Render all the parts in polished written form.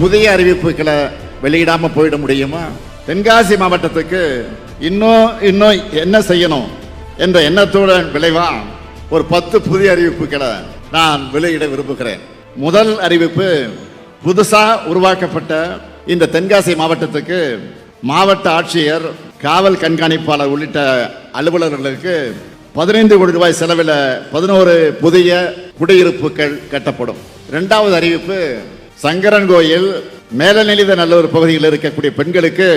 புதிய அறிவிப்புகளை வெளியிடாம போயிட முடியுமா? தென்காசி மாவட்டத்துக்கு இன்னும் என்ன செய்யணும் என்ற எண்ணத்துடன் விளைவா ஒரு 10 புதிய அறிவிப்புகளை நான் வெளியிட விரும்புகிறேன். முதல் அறிவிப்பு, புதுசா உருவாக்கப்பட்ட இந்த தென்காசி மாவட்டத்துக்கு மாவட்ட ஆட்சியர், காவல் கண்காணிப்பாளர் உள்ளிட்ட அலுவலர்களுக்கு 15 கோடி ரூபாய் செலவில் 11 புதிய குடியிருப்புகள் கட்டப்படும். இரண்டாவது அறிவிப்பு, சங்கரன் கோயில், மேலநிலைத நல்லூர் பகுதியில் இருக்கக்கூடிய பெண்களுக்கு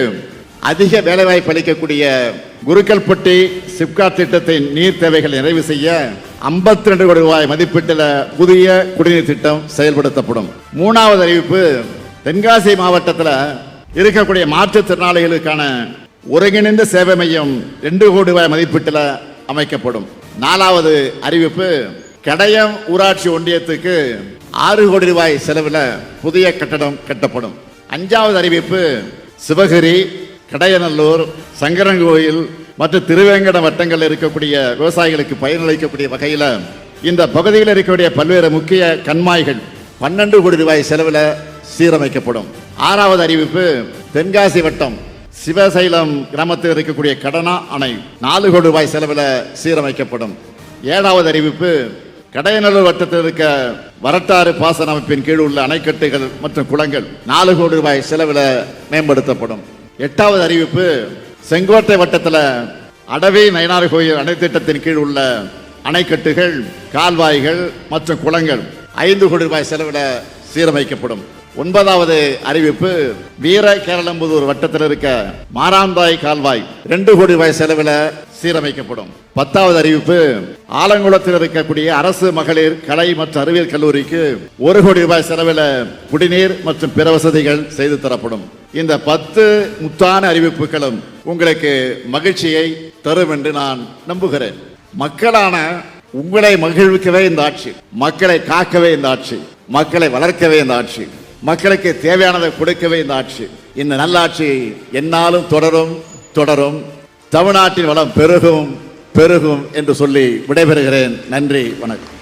அதிக வேலைவாய்ப்பு அளிக்கக்கூடிய குருக்கல்பட்டி சிப்காட் திட்டத்தின் நீர் தேவைகளை நிறைவு செய்ய 52 கோடி ரூபாய் மதிப்பீட்டில் புதிய குடிநீர் திட்டம் செயல்படுத்தப்படும். மூணாவது அறிவிப்பு, தென்காசி மாவட்டத்தில் இருக்கக்கூடிய மாற்றுத்திறனாளிகளுக்கான ஒருங்கிணைந்த சேவை மையம் 2 கோடி ரூபாய் மதிப்பீட்டில் அமைக்கப்படும். நாலாவது அறிவிப்பு, கடையம் ஊராட்சி ஒன்றியத்துக்கு 6 கோடி ரூபாய் செலவில் புதிய கட்டடம் கட்டப்படும். அஞ்சாவது அறிவிப்பு, சிவகிரி, கடையநல்லூர், சங்கரன் கோயில் மற்றும் திருவேங்கட வட்டங்களில் இருக்கக்கூடிய விவசாயிகளுக்கு பயனளிக்கக்கூடிய வகையில் இந்த பகுதியில் இருக்கக்கூடிய பல்வேறு முக்கிய கண்மாய்கள் 12 கோடி ரூபாய் செலவில் சீரமைக்கப்படும். ஆறாவது அறிவிப்பு, தென்காசி வட்டம் சிவசைலம் கிராமத்தில் இருக்கக்கூடிய கடனா அணை 4 கோடி ரூபாய் செலவில் சீரமைக்கப்படும். ஏழாவது அறிவிப்பு, கடையநல்லூர் வட்டத்தில் இருக்க வரட்டாறு பாசன அமைப்பின் கீழ் உள்ள அணைக்கட்டுகள் மற்றும் குளங்கள் 4 கோடி ரூபாய் செலவில் மேம்படுத்தப்படும். எட்டாவது அறிவிப்பு, செங்கோட்டை வட்டத்தில் அடவி நயினார் கோயில் அணை திட்டத்தின் கீழ் உள்ள அணைக்கட்டுகள், கால்வாய்கள் மற்றும் குளங்கள் 5 கோடி ரூபாய் செலவில் சீரமைக்கப்படும். ஒன்பதாவது அறிவிப்பு, வீர கேரளம்புதூர் வட்டத்தில் இருக்க மாராந்தாய் கால்வாய் 2 கோடி ரூபாய் செலவில் சீரமைக்கப்படும். 10வது அறிவிப்பு, ஆலங்குளத்தில் இருக்கக்கூடிய அரசு மகளிர் கலை மற்றும் அறிவியல் கல்லூரிக்கு 1 கோடி ரூபாய் செலவில் குடிநீர் மற்றும் பிற வசதிகள் செய்து தரப்படும். இந்த 10 முத்தான அறிவிப்புகளும் உங்களுக்கு மகிழ்ச்சியை தரும் என்று நான் நம்புகிறேன். மக்களான உங்களை மகிழ்விக்கவே இந்த ஆட்சி, மக்களை காக்கவே இந்த ஆட்சி, மக்களை வளர்க்கவே இந்த ஆட்சி, மக்களுக்கு தேவையானதை கொடுக்கவே இந்த ஆட்சி. இந்த நல்லாட்சி என்னாலும் தொடரும் தொடரும். தமிழ்நாட்டின் வளம் பெருகும் பெருகும் என்று சொல்லி விடைபெறுகிறேன். நன்றி, வணக்கம்.